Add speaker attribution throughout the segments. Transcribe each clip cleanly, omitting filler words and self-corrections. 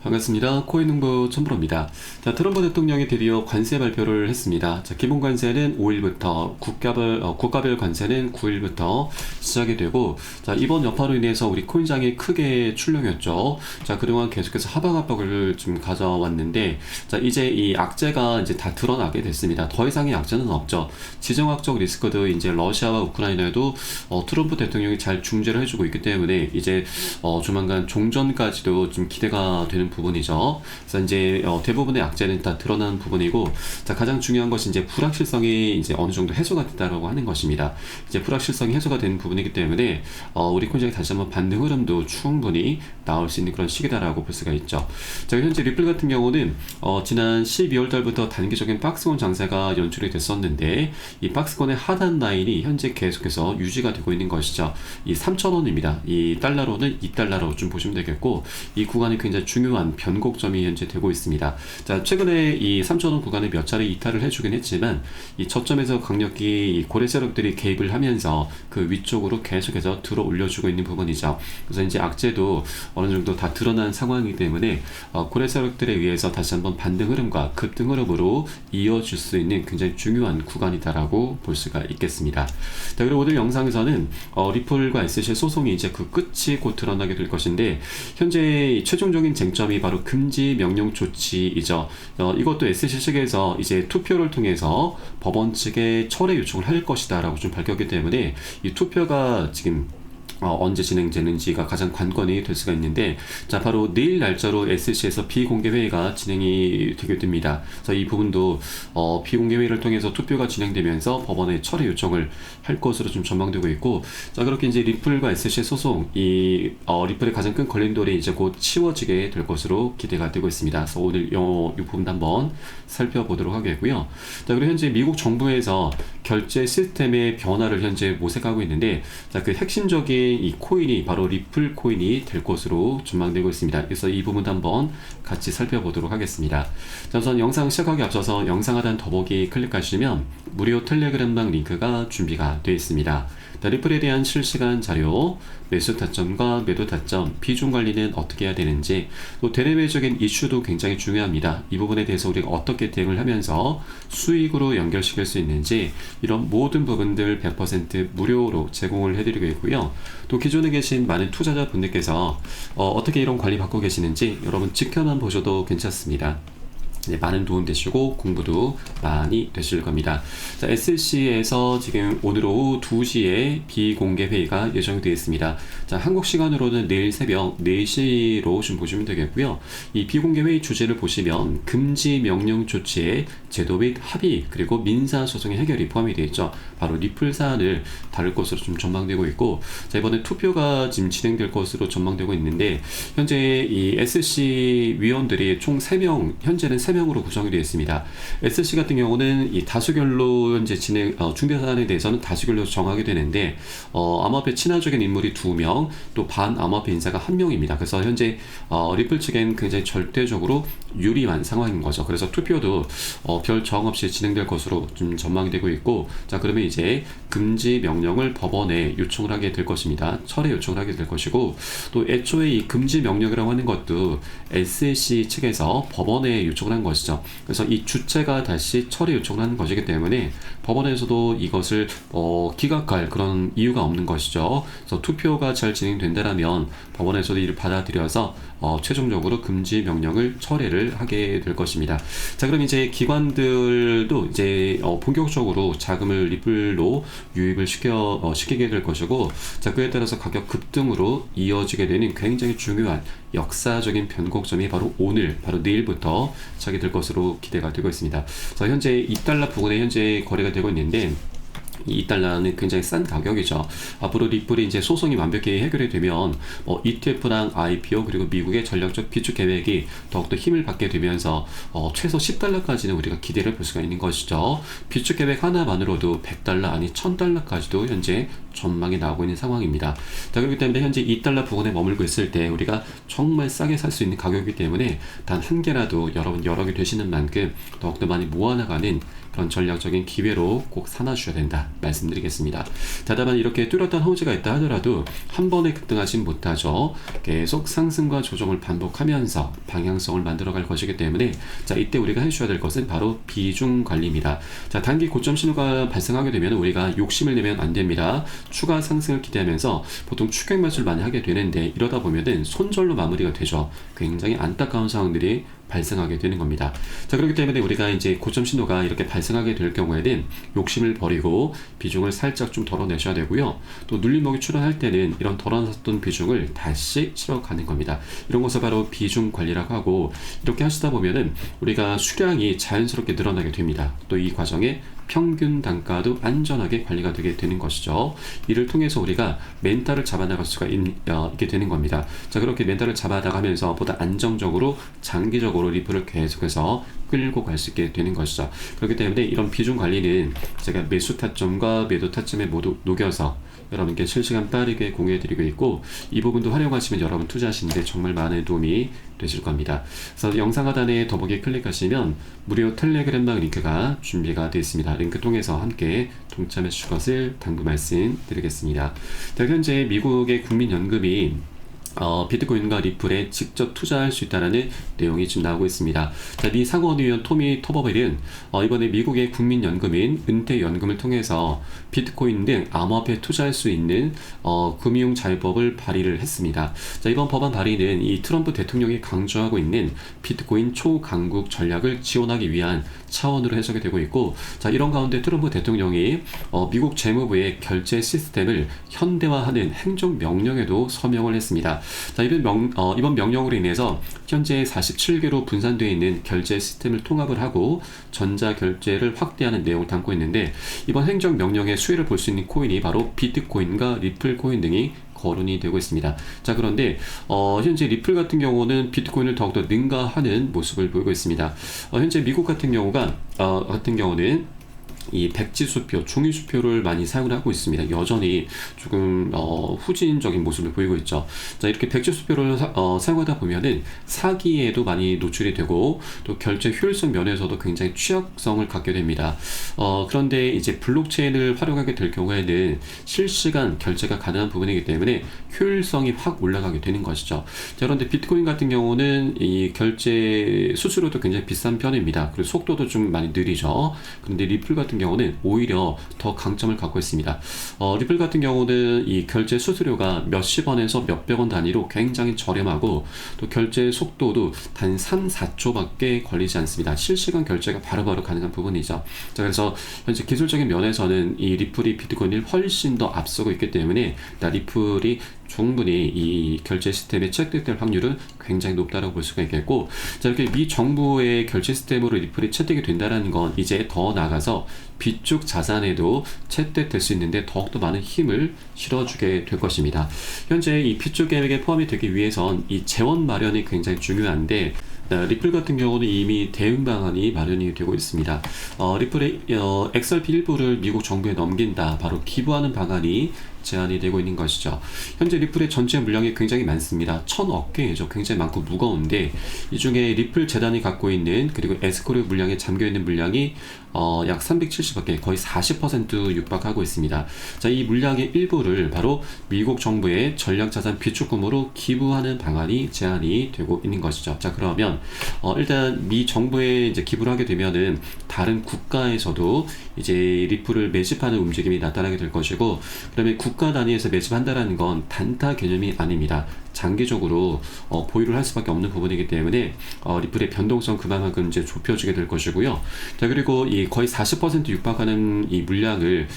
Speaker 1: 반갑습니다. 코인홍보 첨부로입니다. 자, 트럼프 대통령이 드디어 관세 발표를 했습니다. 자, 기본 관세는 5일부터, 국가별 관세는 9일부터 시작이 되고, 자, 이번 여파로 인해서 우리 코인장이 크게 출렁였죠. 자, 그동안 계속해서 하방 압박을 좀 가져왔는데, 자, 이제 이 악재가 이제 다 드러나게 됐습니다. 더 이상의 악재는 없죠. 지정학적 리스크도 이제 러시아와 우크라이나에도 트럼프 대통령이 잘 중재를 해주고 있기 때문에 이제 조만간 종전까지도 좀 기대가 되는 부분이죠. 그래서 이제 대부분의 악재는 다 드러난 부분이고, 자, 가장 중요한 것이 이제 불확실성이 이제 어느 정도 해소가 됐다라고 하는 것입니다. 이제 불확실성이 해소가 된 부분이기 때문에 우리 코인장이 다시 한번 반등 흐름도 충분히 나올 수 있는 그런 시기다라고 볼 수가 있죠. 자, 현재 리플 같은 경우는 지난 12월 달부터 단기적인 박스권 장세가 연출이 됐었는데, 이 박스권의 하단 라인이 현재 계속해서 유지가 되고 있는 것이죠. 이 3,000원입니다. 이 달러로는 2달러로 좀 보시면 되겠고, 이 구간이 굉장히 중요한 변곡점이 현재 되고 있습니다. 자, 최근에 이 3,000원 구간에 몇 차례 이탈을 해주긴 했지만, 이 저점에서 강력히 고래 세력들이 개입을 하면서 그 위쪽으로 계속해서 들어 올려주고 있는 부분이죠. 그래서 이제 악재도 어느 정도 다 드러난 상황이기 때문에 고래 세력들에 의해서 다시 한번 반등 흐름과 급등 흐름으로 이어질 수 있는 굉장히 중요한 구간이다라고 볼 수가 있겠습니다. 자, 그리고 오늘 영상에서는 리플과 SC 소송이 이제 그 끝이 곧 드러나게 될 것인데, 현재 최종적인 쟁점이 바로 금지 명령 조치이죠. 이것도 SC 측에서 이제 투표를 통해서 법원 측에 철회 요청을 할 것이다라고 좀 밝혔기 때문에, 이 투표가 지금 언제 진행되는지가 가장 관건이 될 수가 있는데, 자, 바로 내일 날짜로 SC에서 비공개 회의가 진행이 되게 됩니다. 그래서 이 부분도 비공개 회의를 통해서 투표가 진행되면서 법원에 철회 요청을 할 것으로 좀 전망되고 있고, 자, 그렇게 이제 리플과 SC 소송, 이 리플의 가장 큰 걸림돌이 이제 곧 치워지게 될 것으로 기대가 되고 있습니다. 그래서 오늘 이 부분도 한번 살펴보도록 하겠고요. 자, 그리고 현재 미국 정부에서 결제 시스템의 변화를 현재 모색하고 있는데, 자, 그 핵심적인 이 코인이 바로 리플 코인이 될 것으로 전망되고 있습니다. 그래서 이 부분도 한번 같이 살펴보도록 하겠습니다. 자, 우선 영상 시작하기 앞서서 영상 하단 더보기 클릭하시면 무료 텔레그램방 링크가 준비가 되어 있습니다. 자, 리플에 대한 실시간 자료, 매수 타점과 매도 타점, 비중 관리는 어떻게 해야 되는지, 또 대내외적인 이슈도 굉장히 중요합니다. 이 부분에 대해서 우리가 어떻게 대응을 하면서 수익으로 연결시킬 수 있는지, 이런 모든 부분들 100% 무료로 제공을 해드리고 있고요. 또 기존에 계신 많은 투자자분들께서 어떻게 이런 관리 받고 계시는지 여러분 지켜만 보셔도 괜찮습니다. 많은 도움 되시고 공부도 많이 되실 겁니다. 자, SC에서 지금 오늘 오후 2시에 비공개 회의가 예정이 되어 있습니다. 자, 한국 시간으로는 내일 새벽 4시로 좀 보시면 되겠고요. 이 비공개 회의 주제를 보시면 금지 명령 조치의 제도 및 합의, 그리고 민사 소송의 해결이 포함이 되어 있죠. 바로 리플 사안을 다룰 것으로 좀 전망되고 있고, 자, 이번에 투표가 지금 진행될 것으로 전망되고 있는데, 현재 이 SC 위원들이 총 3명, 현재는 3명으로 구성이 되어 있습니다. SC 같은 경우는 이 다수결로 현재 중대 사안에 대해서는 다수결로 정하게 되는데, 암호화폐 친화적인 인물이 2명, 또 반암호화폐 인사가 1명입니다. 그래서 현재 리플 측엔 굉장히 절대적으로 유리한 상황인 거죠. 그래서 투표도 별 저항 없이 진행될 것으로 좀 전망이 되고 있고, 자, 그러면 이제 금지 명령을 법원에 요청을 하게 될 것입니다. 철회 요청을 하게 될 것이고, 또 애초에 이 금지 명령이라고 하는 것도 SEC 측에서 법원에 요청을 한 것이죠. 그래서 이 주체가 다시 철회 요청을 하는 것이기 때문에 법원에서도 이것을 기각할 그런 이유가 없는 것이죠. 그래서 투표가 잘 진행된다면 법원에서도 이를 받아들여서 최종적으로 금지 명령을 철회를 하게 될 것입니다. 자, 그럼 이제 기관들도 이제 본격적으로 자금을 리플로 유입을 시키게 될 것이고, 자, 그에 따라서 가격 급등으로 이어지게 되는 굉장히 중요한 역사적인 변곡점이 바로 오늘, 바로 내일부터 시작이 될 것으로 기대가 되고 있습니다. 자, 현재 2달러 부근에 현재 거래가 되고 있는데, 이 달러는 굉장히 싼 가격이죠. 앞으로 리플이 이제 소송이 완벽히 해결이 되면 ETF랑 IPO, 그리고 미국의 전략적 비축 계획이 더욱더 힘을 받게 되면서 최소 10달러까지는 우리가 기대를 볼 수가 있는 것이죠. 비축 계획 하나만으로도 100달러 아니 1000달러까지도 현재 전망이 나오고 있는 상황입니다. 자, 그렇기 때문에 현재 2달러 부근에 머물고 있을 때 우리가 정말 싸게 살 수 있는 가격이기 때문에 단 한 개라도 여러분 여러 개 되시는 만큼 더욱더 많이 모아나가는 그런 전략적인 기회로 꼭 삼아주셔야 된다 말씀드리겠습니다. 자, 다만 이렇게 뚜렷한 호재가 있다 하더라도 한 번에 급등하진 못하죠. 계속 상승과 조정을 반복하면서 방향성을 만들어갈 것이기 때문에 자, 이때 우리가 해주셔야 될 것은 바로 비중 관리입니다. 자, 단기 고점 신호가 발생하게 되면 우리가 욕심을 내면 안 됩니다. 추가 상승을 기대하면서 보통 추격 매수를 많이 하게 되는데 이러다 보면은 손절로 마무리가 되죠. 굉장히 안타까운 상황들이 발생하게 되는 겁니다. 자, 그렇기 때문에 우리가 이제 고점 신호가 이렇게 발생하게 될 경우에는 욕심을 버리고 비중을 살짝 좀 덜어내셔야 되고요. 또 눌림목이 출현할 때는 이런 덜어놨던 비중을 다시 실어가는 겁니다. 이런 것을 바로 비중 관리라고 하고, 이렇게 하시다 보면은 우리가 수량이 자연스럽게 늘어나게 됩니다. 또 이 과정에 평균 단가도 안전하게 관리가 되게 되는 것이죠. 이를 통해서 우리가 멘탈을 잡아나갈 수가 있게 되는 겁니다. 자, 그렇게 멘탈을 잡아나가면서 보다 안정적으로 장기적으로 리플을 계속해서 끌고 갈 수 있게 되는 것이죠. 그렇기 때문에 이런 비중 관리는 제가 매수 타점과 매도 타점에 모두 녹여서 여러분께 실시간 빠르게 공유해드리고 있고, 이 부분도 활용하시면 여러분 투자하시는데 정말 많은 도움이 되실 겁니다. 그래서 영상 하단에 더보기 클릭하시면 무료 텔레그램방 링크가 준비가 되어 있습니다. 링크 통해서 함께 동참해 주실 것을 당부 말씀드리겠습니다. 현재 미국의 국민연금이 비트코인과 리플에 직접 투자할 수 있다는 내용이 지금 나오고 있습니다. 자, 미 상원의원 토미 터버벨은 이번에 미국의 국민연금인 은퇴연금을 통해서 비트코인 등 암호화폐에 투자할 수 있는 금융자유법을 발의를 했습니다. 자, 이번 법안 발의는 이 트럼프 대통령이 강조하고 있는 비트코인 초강국 전략을 지원하기 위한 차원으로 해석이 되고 있고, 자, 이런 가운데 트럼프 대통령이 미국 재무부의 결제 시스템을 현대화하는 행정명령에도 서명을 했습니다. 자, 이번 명령으로 인해서 현재 47개로 분산되어 있는 결제 시스템을 통합을 하고 전자결제를 확대하는 내용을 담고 있는데, 이번 행정명령의 수혜를 볼 수 있는 코인이 바로 비트코인과 리플 코인 등이 거론이 되고 있습니다. 자, 그런데 현재 리플 같은 경우는 비트코인을 더욱더 능가하는 모습을 보이고 있습니다. 현재 미국 같은 경우는 이 백지수표, 중위수표를 많이 사용을 하고 있습니다. 여전히 조금 후진적인 모습을 보이고 있죠. 자, 이렇게 백지수표를 사용하다 보면은 사기에도 많이 노출이 되고 또 결제 효율성 면에서도 굉장히 취약성을 갖게 됩니다. 그런데 이제 블록체인을 활용하게 될 경우에는 실시간 결제가 가능한 부분이기 때문에 효율성이 확 올라가게 되는 것이죠. 자, 그런데 비트코인 같은 경우는 이 결제 수수료도 굉장히 비싼 편입니다. 그리고 속도도 좀 많이 느리죠. 그런데 리플 같은 경우는 오히려 더 강점을 갖고 있습니다. 리플 같은 경우는 이 결제 수수료가 몇십 원에서 몇백 원 단위로 굉장히 저렴하고 또 결제 속도도 단 3, 4초밖에 걸리지 않습니다. 실시간 결제가 바로바로 가능한 부분이죠. 자, 그래서 현재 기술적인 면에서는 이 리플이 비트코인을 훨씬 더 앞서고 있기 때문에 리플이 충분히 이 결제 시스템에 채택될 확률은 굉장히 높다고 볼 수가 있겠고, 자, 이렇게 미 정부의 결제 시스템으로 리플이 채택이 된다는 건 이제 더 나아가서 비축 자산에도 채택될 수 있는데 더욱더 많은 힘을 실어주게 될 것입니다. 현재 이 비축 계획에 포함이 되기 위해선 이 재원 마련이 굉장히 중요한데, 리플 같은 경우는 이미 대응 방안이 마련이 되고 있습니다. 리플의 XRP 일부를 미국 정부에 넘긴다, 바로 기부하는 방안이 제한이 되고 있는 것이죠. 현재 리플의 전체 물량이 굉장히 많습니다. 1000억 개죠. 굉장히 많고 무거운데, 이 중에 리플 재단이 갖고 있는, 그리고 에스코르 물량에 잠겨 있는 물량이 약 370억 개, 거의 40% 육박하고 있습니다. 자, 이 물량의 일부를 바로 미국 정부의 전략자산 비축금으로 기부하는 방안이 제한이 되고 있는 것이죠. 자, 그러면 일단 미 정부에 이제 기부를 하게 되면은 다른 국가에서도 이제 리플을 매집하는 움직임이 나타나게 될 것이고, 그다음에 국가 단위에서 매집한다라는 건 단타 개념이 아닙니다. 장기적으로 보유를 할 수밖에 없는 부분이기 때문에 리플의 변동성 그만큼 이제 좁혀지게 될 것이고요. 자, 그리고 이 거의 40% 육박하는 이 물량을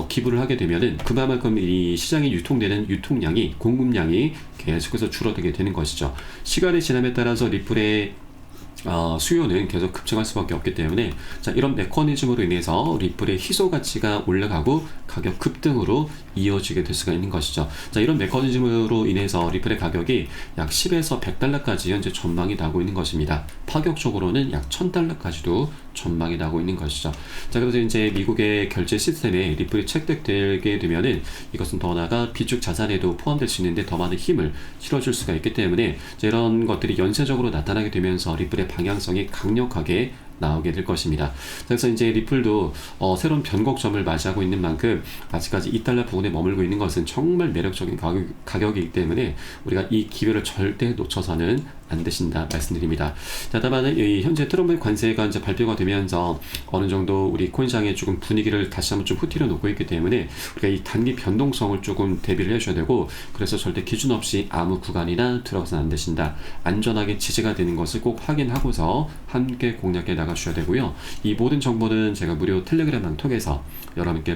Speaker 1: 기부를 하게 되면은 그만큼 이 시장에 유통되는 유통량이, 공급량이 계속해서 줄어들게 되는 것이죠. 시간의 지남에 따라서 리플의 수요는 계속 급증할 수밖에 없기 때문에 자, 이런 메커니즘으로 인해서 리플의 희소 가치가 올라가고 가격 급등으로 이어지게 될 수가 있는 것이죠. 자, 이런 메커니즘으로 인해서 리플의 가격이 약 10에서 100달러까지 현재 전망이 나고 있는 것입니다. 파격적으로는 약 1000달러까지도 전망이 나고 있는 것이죠. 자, 그래서 이제 미국의 결제 시스템에 리플이 채택되게 되면은 이것은 더 나아가 비축 자산에도 포함될 수 있는데 더 많은 힘을 실어줄 수가 있기 때문에 이런 것들이 연쇄적으로 나타나게 되면서 리플의 방향성이 강력하게 나오게 될 것입니다. 그래서 이제 리플도 새로운 변곡점을 맞이하고 있는 만큼 아직까지 2달러 부근에 머물고 있는 것은 정말 매력적인 가격이기 때문에 우리가 이 기회를 절대 놓쳐서는 안 되신다 말씀드립니다. 자, 다만 이 현재 트럼프 관세가 이제 발표가 되면서 어느 정도 우리 코인시장의 조금 분위기를 다시 한번 좀 후티려 놓고 있기 때문에 우리가 이 단기 변동성을 조금 대비를 해줘야 되고, 그래서 절대 기준 없이 아무 구간이나 들어가서는 안 되신다. 안전하게 지지가 되는 것을 꼭 확인하고서 함께 공략해 나가셔야 되고요. 이 모든 정보는 제가 무료 텔레그램을 통해서 여러분께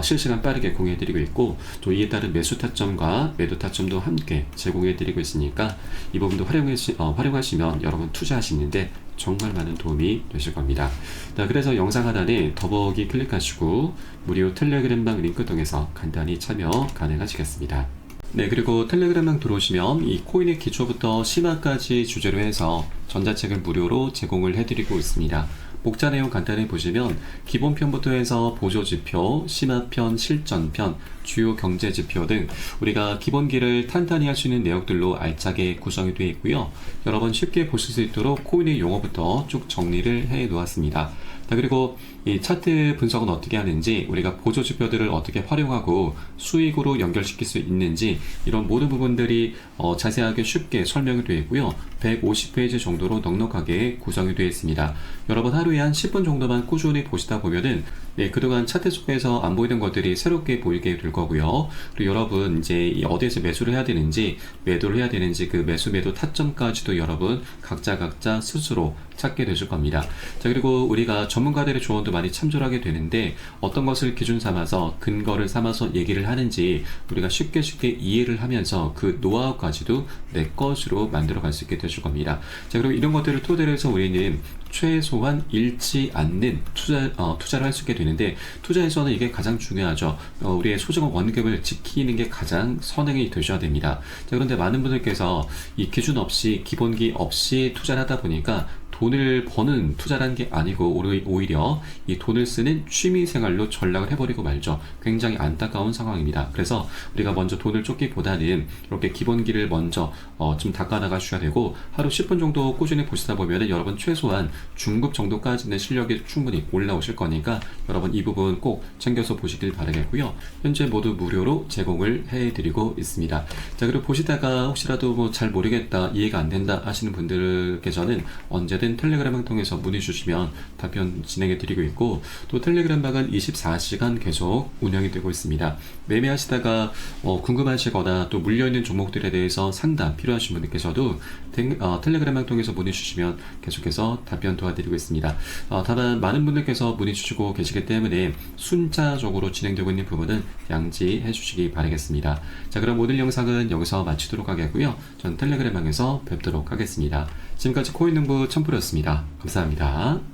Speaker 1: 실시간 빠르게 공유해드리고 있고, 또 이에 따른 매수 타점과 매도 타점도 함께 제공해드리고 있으니까 이 부분도 활용하시면 여러분 투자하시는데 정말 많은 도움이 되실 겁니다. 자, 그래서 영상 하단에 더보기 클릭하시고 무료 텔레그램방 링크 통해서 간단히 참여 가능하시겠습니다. 네, 그리고 텔레그램방 들어오시면 이 코인의 기초부터 심화까지 주제로 해서 전자책을 무료로 제공을 해드리고 있습니다. 목차 내용 간단히 보시면 기본편부터 해서 보조지표, 심화편, 실전편, 주요 경제지표 등 우리가 기본기를 탄탄히 할 수 있는 내용들로 알차게 구성이 되어 있고요. 여러 번 쉽게 보실 수 있도록 코인의 용어부터 쭉 정리를 해 놓았습니다. 자, 그리고 이 차트 분석은 어떻게 하는지, 우리가 보조지표들을 어떻게 활용하고 수익으로 연결시킬 수 있는지, 이런 모든 부분들이 자세하게 쉽게 설명이 되어 있고요. 150페이지 정도로 넉넉하게 구성이 되어 있습니다. 여러분 하루에 한 10분 정도만 꾸준히 보시다 보면은 그동안 차트 속에서 안 보이던 것들이 새롭게 보이게 될 거고요. 그리고 여러분 이제 어디에서 매수를 해야 되는지, 매도를 해야 되는지, 그 매도 타점까지도 여러분 각자 스스로 찾게 되실 겁니다. 자, 그리고 우리가 전문가들의 조언도 많이 참조를 하게 되는데, 어떤 것을 기준 삼아서 근거를 삼아서 얘기를 하는지 우리가 쉽게 이해를 하면서 그 노하우까지도 내 것으로 만들어 갈 수 있게 되실 겁니다. 자, 그리고 이런 것들을 토대로 해서 우리는 최소한 잃지 않는 투자를 할 수 있게 되는데, 투자에서는 이게 가장 중요하죠. 우리의 소중한 원금을 지키는 게 가장 선행이 되셔야 됩니다. 자, 그런데 많은 분들께서 이 기준 없이, 기본기 없이 투자를 하다 보니까 돈을 버는 투자라는 게 아니고 오히려 이 돈을 쓰는 취미생활로 전락을 해버리고 말죠. 굉장히 안타까운 상황입니다. 그래서 우리가 먼저 돈을 쫓기보다는 이렇게 기본기를 먼저 좀 닦아나가셔야 되고, 하루 10분 정도 꾸준히 보시다 보면 여러분 최소한 중급 정도까지는 실력이 충분히 올라오실 거니까 여러분 이 부분 꼭 챙겨서 보시길 바라겠고요. 현재 모두 무료로 제공을 해드리고 있습니다. 자, 그리고 보시다가 혹시라도 뭐 잘 모르겠다, 이해가 안 된다 하시는 분들께서는 언제든 텔레그램을 통해서 문의 주시면 답변 진행해 드리고 있고, 또 텔레그램 방은 24시간 계속 운영이 되고 있습니다. 매매하시다가 궁금하시거나 또 물려있는 종목들에 대해서 상담 필요하신 분들께서도 텔레그램을 통해서 문의 주시면 계속해서 답변 도와드리고 있습니다. 다만 많은 분들께서 문의 주시고 계시기 때문에 순차적으로 진행되고 있는 부분은 양지해 주시기 바라겠습니다. 자, 그럼 오늘 영상은 여기서 마치도록 하겠고요. 전 텔레그램 방에서 뵙도록 하겠습니다. 지금까지 코인농부 첨프로였습니다. 감사합니다.